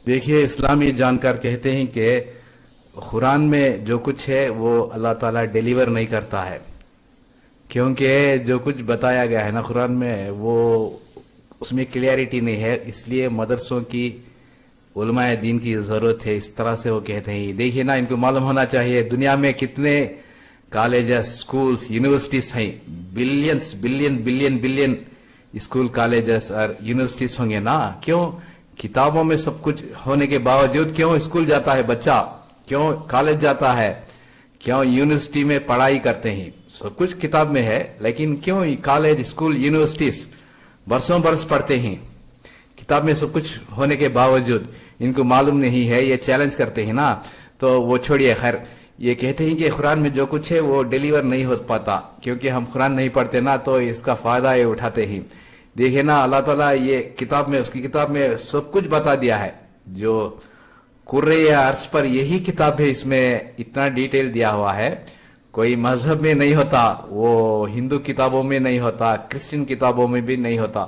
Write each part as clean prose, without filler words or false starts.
دیکھیے اسلامی جانکار کہتے ہیں کہ قرآن میں جو کچھ ہے وہ اللہ تعالیٰ ڈیلیور نہیں کرتا ہے، کیونکہ جو کچھ بتایا گیا ہے نا قرآن میں وہ اس میں کلیئرٹی نہیں ہے، اس لیے مدرسوں کی علماء دین کی ضرورت ہے، اس طرح سے وہ کہتے ہیں۔ دیکھیے نا، ان کو معلوم ہونا چاہیے دنیا میں کتنے کالجز، سکولز، یونیورسٹیز ہیں، billions billion billion billion school, colleges اور یونیورسٹیز ہوں گے نا۔ کیوں؟ کتابوں میں سب کچھ ہونے کے باوجود کیوں اسکول جاتا ہے بچہ، کیوں کالج جاتا ہے، کیوں یونیورسٹی میں پڑھائی کرتے ہیں؟ سب کچھ کتاب میں ہے، لیکن کیوں کالج، اسکول، یونیورسٹیز برسوں برس پڑھتے ہیں کتاب میں سب کچھ ہونے کے باوجود؟ ان کو معلوم نہیں ہے، یہ چیلنج کرتے ہیں نا۔ تو وہ چھوڑیے، خیر یہ کہتے ہیں کہ قرآن میں جو کچھ ہے وہ ڈیلیور نہیں ہو پاتا، کیونکہ ہم قرآن نہیں پڑھتے نا، تو اس کا فائدہ یہ اٹھاتے ہیں۔ دیکھیں نا، اللہ تعالیٰ یہ کتاب میں، اس کی کتاب میں سب کچھ بتا دیا ہے، جو قرۂ عرض پر یہی کتاب ہے، اس میں اتنا ڈیٹیل دیا ہوا ہے۔ کوئی مذہب میں نہیں ہوتا، وہ ہندو کتابوں میں نہیں ہوتا، کرسچن کتابوں میں بھی نہیں ہوتا،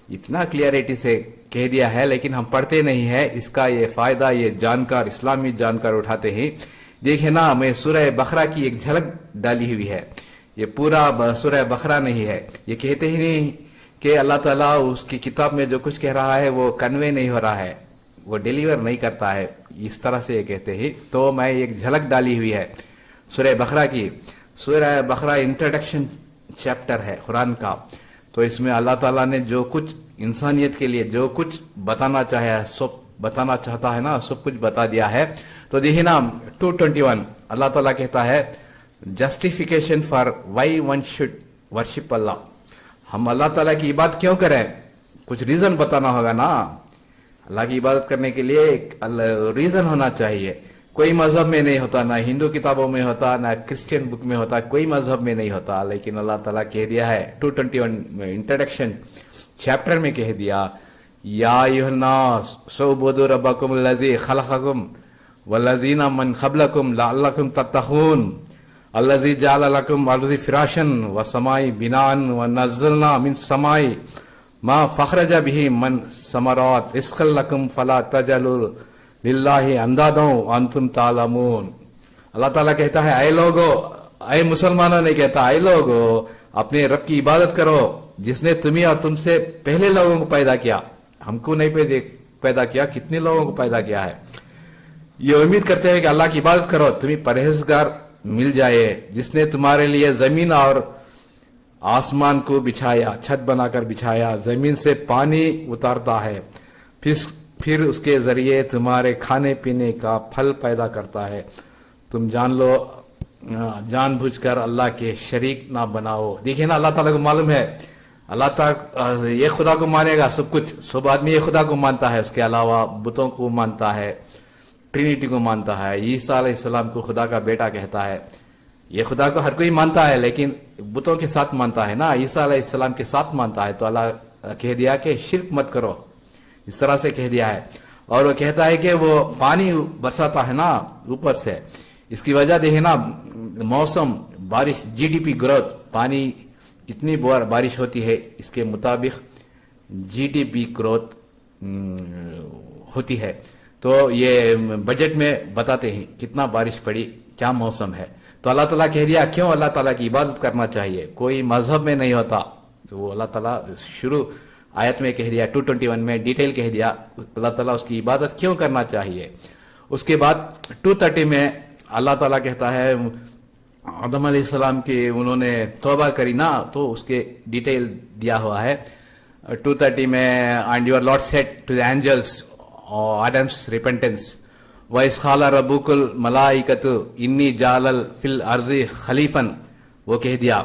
اتنا کلیئرٹی سے کہہ دیا ہے، لیکن ہم پڑھتے نہیں ہیں۔ اس کا یہ فائدہ یہ جانکار، اسلامی جانکار اٹھاتے ہیں۔ دیکھیں نا، میں سورہ بقرہ کی ایک جھلک ڈالی ہوئی ہے، یہ پورا سورہ بقرہ نہیں ہے۔ یہ کہتے ہی نہیں کہ اللہ تعالیٰ اس کی کتاب میں جو کچھ کہہ رہا ہے وہ کنوے نہیں ہو رہا ہے، وہ ڈیلیور نہیں کرتا ہے، اس طرح سے یہ کہتے ہیں۔ تو میں ایک جھلک ڈالی ہوئی ہے سورہ بقرہ کی۔ سورہ بقرہ انٹروڈکشن چیپٹر ہے قرآن کا، تو اس میں اللہ تعالیٰ نے جو کچھ انسانیت کے لیے جو کچھ بتانا چاہے، سب بتانا چاہتا ہے نا، سب کچھ بتا دیا ہے۔ تو دیکھیں نا 221 اللہ تعالیٰ کہتا ہے justification for why one should worship Allah. ہم اللہ تعالیٰ کی عبادت کیوں کریں؟ کچھ ریزن بتانا ہوگا نا۔ اللہ کی عبادت کرنے کے لیے ایک ریزن ہونا چاہیے۔ کوئی مذہب میں نہیں ہوتا، نہ ہندو کتابوں میں ہوتا، نہ کرسچین بک میں ہوتا، کوئی مذہب میں نہیں ہوتا، لیکن اللہ تعالیٰ کہہ دیا ہے 221 میں انٹروڈکشن چیپٹر میں کہہ دیا، یا ایھا الناس اعبدوا ربکم الذی خلقکم والذین من قبلکم لعلکم تتقون الذی جعل لکم الارض فراشا والسماء بناء ونزلنا من السماء ما فخرج به من ثمرات رزقا لکم فلا تجعلوا للہ اندادا وانتم تعلمون۔ اللہ تعالیٰ کہتا ہے اے لوگو، اے مسلمانوں نے کہتا اے لوگو، اپنے رب کی عبادت کرو جس نے تمہیں اور تم سے پہلے لوگوں کو پیدا کیا۔ ہم کو نہیں پیدا کیا، کتنے لوگوں کو پیدا کیا ہے۔ یہ امید کرتے ہیں کہ اللہ کی عبادت کرو، تمہیں پرہیزگار مل جائے، جس نے تمہارے لیے زمین اور آسمان کو بچھایا، چھت بنا کر بچھایا، زمین سے پانی اتارتا ہے، پھر اس کے ذریعے تمہارے کھانے پینے کا پھل پیدا کرتا ہے۔ تم جان لو، جان بوجھ کر اللہ کے شریک نہ بناؤ۔ دیکھیں نا، اللہ تعالیٰ کو معلوم ہے، اللہ تعالیٰ یہ خدا کو مانے گا سب کچھ، سب آدمی یہ خدا کو مانتا ہے، اس کے علاوہ بتوں کو مانتا ہے، ٹرینیٹی کو مانتا ہے، عیسیٰ علیہ السلام کو خدا کا بیٹا کہتا ہے۔ یہ خدا کو ہر کوئی مانتا ہے، لیکن بتوں کے ساتھ مانتا ہے نا، عیسیٰ علیہ السلام کے ساتھ مانتا ہے۔ تو اللہ کہہ دیا کہ شرک مت کرو، اس طرح سے کہہ دیا ہے۔ اور وہ کہتا ہے کہ وہ پانی برساتا ہے نا اوپر سے، اس کی وجہ دیکھیں نا، موسم، بارش، جی ڈی پی گروتھ، پانی کتنی بارش ہوتی ہے اس کے مطابق جی ڈی پی گروتھ ہوتی ہے۔ تو یہ بجٹ میں بتاتے ہیں کتنا بارش پڑی، کیا موسم ہے۔ تو اللہ تعالیٰ کہہ دیا کیوں اللہ تعالیٰ کی عبادت کرنا چاہیے، کوئی مذہب میں نہیں ہوتا۔ تو وہ اللہ تعالیٰ شروع آیت میں کہہ دیا، 221 میں ڈیٹیل کہہ دیا اللہ تعالیٰ اس کی عبادت کیوں کرنا چاہیے۔ اس کے بعد 230 میں اللہ تعالیٰ کہتا ہے آدم علیہ السلام کی انہوں نے توبہ کری نا، تو اس کے ڈیٹیل دیا ہوا ہے 230 میں، and your lord said to the angels Adam's repentance وَإِذْ قَالَ رَبُّكُ الْمَلَائِكَةُ إِنِّي جَاعِلٌ فِي الْأَرْضِ خَلِيفَةً، وہ کہہ دیا۔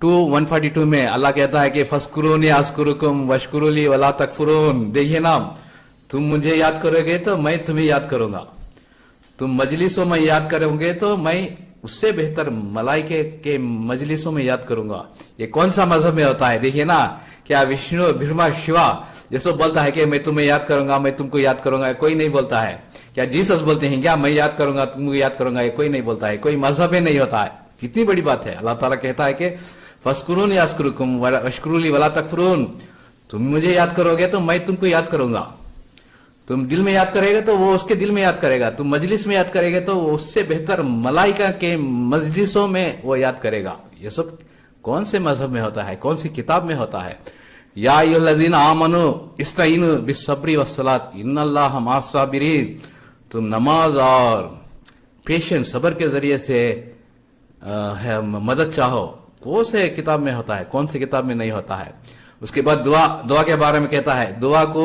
142 میں اللہ کہتا ہے کہ فَاذْكُرُونِي أَذْكُرْكُمْ وَاشْكُرُوا لِي وَلَا تَكْفُرُونَ۔ دیکھیے نا، تم مجھے یاد کرو گے تو میں تمہیں یاد کروں گا، تم مجلسوں میں یاد کرو گے تو میں اس سے بہتر ملائکے کے مجلسوں میں یاد کروں گا۔ یہ کون سا مذہب میں ہوتا ہے؟ دیکھیے نا، کیا وشنو، برہما، شیوا یہ سب بولتا ہے کہ میں تمہیں یاد کروں گا، میں تم کو یاد کروں گا؟ کوئی نہیں بولتا ہے۔ کیا جیسس بولتے ہیں کیا میں یاد کروں گا، تم کو یاد کروں گا؟ یہ کوئی نہیں بولتا ہے، کوئی مذہب میں نہیں ہوتا ہے۔ کتنی بڑی بات ہے۔ اللہ تعالیٰ کہتا ہے کہ فَاذْكُرُونِي أَذْكُرْكُمْ وَاشْكُرُوا لِي وَلَا تَكْفُرُونَ، تم مجھے یاد کرو گے تو میں تم کو یاد کروں گا۔ تم دل میں یاد کرے گا تو وہ اس کے دل میں یاد کرے گا, تم مجلس میں یاد کرے گا تو وہ اس سے بہتر ملائکہ کے مجلسوں میں وہ یاد کرے گا. یہ سب کون سے مذہب میں ہوتا ہے, کون سی کتاب میں ہوتا ہے؟ یا ایھا الذین آمنوا استعینوا بالصبر والصلاۃ ان اللہ مع الصابرین. تم نماز اور پیشنس صبر کے ذریعے سے مدد چاہو. کون سے کتاب میں ہوتا ہے, کون سی کتاب میں نہیں ہوتا ہے؟ اس کے بعد دعا کے بارے میں کہتا ہے. دعا کو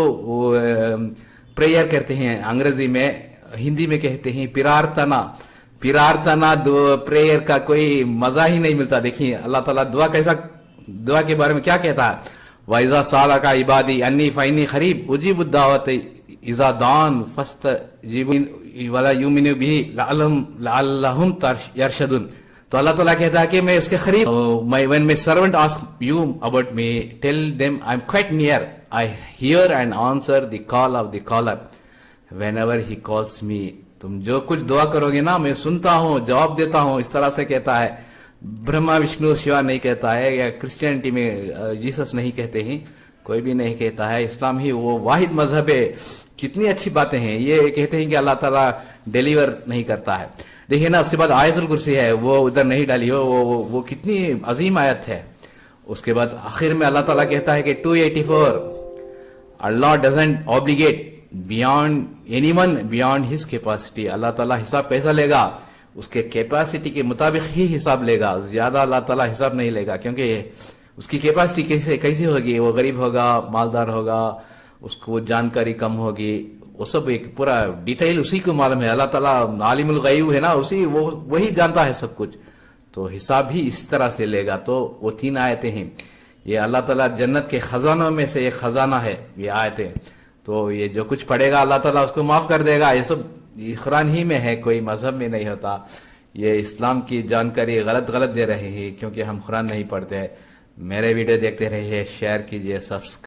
پریئر کہتے ہیں انگریزی میں, ہندی میں کہتے ہیں پرارتھنا. پریئر کا کوئی مزہ ہی نہیں ملتا. دیکھیے اللہ تعالیٰ دعا کے بارے میں کیا کہتا ہے؟ وَإِذَا سَأَلَكَ عِبَادِي أَنِّي فَإِنِّي قَرِيبٌ أُجِيبُ الدَّعْوَةَ إِذَا دَعَانِ فَاسْتَجِيبُوا وَلَا يُؤْمِنُوا بِهِ لَعَلَّهُمْ يَرْشُدُونَ. تو اللہ تعالیٰ کہتا ہے کہ میں اس کے قریب. When my servant asks you about me, tell them I'm quite near. I hear and answer the call of the caller whenever he calls me. تم جو کچھ دعا کرو گے نا میں سنتا ہوں, جواب دیتا ہوں. اس طرح سے کہتا ہے. برہما وشنو شیوا نہیں کہتا ہے, یا کرسچینٹی میں جیسس نہیں کہتے ہیں, کوئی بھی نہیں کہتا ہے. اسلام ہی وہ واحد مذہب ہے. کتنی اچھی باتیں ہیں. یہ کہتے ہیں کہ اللہ تعالیٰ ڈیلیور نہیں کرتا ہے. دیکھیں نا اس کے بعد آیت الکرسی ہے, وہ ادھر نہیں ڈالی ہو, وہ کتنی عظیم آیت ہے. اس کے بعد آخر میں اللہ تعالیٰ کہتا ہے کہ 284 اللہ doesn't obligate beyond anyone beyond his capacity. اللہ تعالیٰ حساب کیسا لے گا؟ اس کے کیپیسٹی کے مطابق ہی حساب لے گا. زیادہ اللہ تعالیٰ حساب نہیں لے گا, کیونکہ اس کی کیپیسٹی کیسی ہوگی؟ وہ غریب ہوگا, مالدار ہوگا, اس کو جانکاری کم ہوگی, وہ سب ایک پورا ڈیٹیل اسی کو معلوم ہے. اللہ تعالیٰ عالم الغیب ہے نا, وہی جانتا ہے سب کچھ. تو حساب ہی اس طرح سے لے گا. تو وہ 3 آیتیں ہیں. یہ اللہ تعالیٰ جنت کے خزانوں میں سے ایک خزانہ ہے یہ آیتیں. تو یہ جو کچھ پڑھے گا اللہ تعالیٰ اس کو معاف کر دے گا. یہ سب قرآن ہی میں ہے, کوئی مذہب میں نہیں ہوتا. یہ اسلام کی جانکاری غلط دے رہے ہیں کیونکہ ہم قرآن نہیں پڑھتے. میرے ویڈیو دیکھتے رہیے, شیئر کیجئے, سبسکرائب